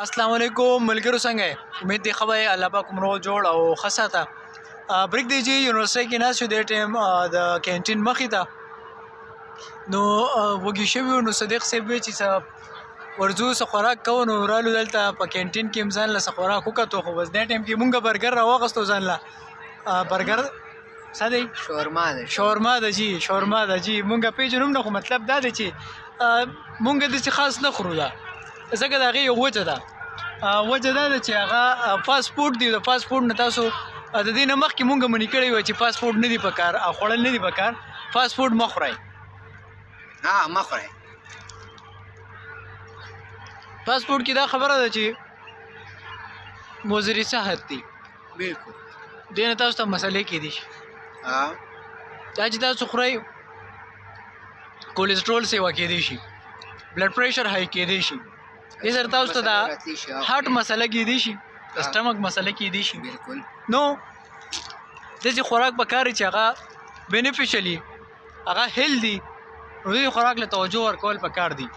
السلام علیکم ملګرو څنګه یې امید دی خبره الله پاک مو جوړ او خاصه بریک دی جی یونیورسيټي کې ناسو د ټیم د کینټین مخې ته نو وګی شوی نو صدیق صاحب چې ورځو سره خوراک کوو نو رالو دلته په کینټین کې ځان له خوراک وکړو خو بس د ټیم کې مونږه برګر راوغستو ځان له برګر ساده شاورما ده جی مونږه پیژنوم نه خو مطلب دا دی چې مونږ د څه خاص نه خورو دا زګه دا غي وجه ده چې هغه فاست فود دی د فاست فود نه تاسو د دې نه مخکې مونږ منی کړی و چې فاست فود نه دی پکار او خوړل نه دی پکار فاست فود مخورای مخورای فاست فود کې دا خبره ده چې مضر صحت دی بالکل دینه تاسو ته مسلې کې دي دا چې تاسو خورئ کولیسټرول سیوا کې دي شي بلډ پریشر هاي کې دي شي دې سره تاسو ته دا هارت مسله کې دي شي سټمک مسله کې دي شي بالکل نو د دې خوراک په کار چې هغه بینیفیشلی هغه هیلدي نو دې خوراک له توجه ورکول په کار دي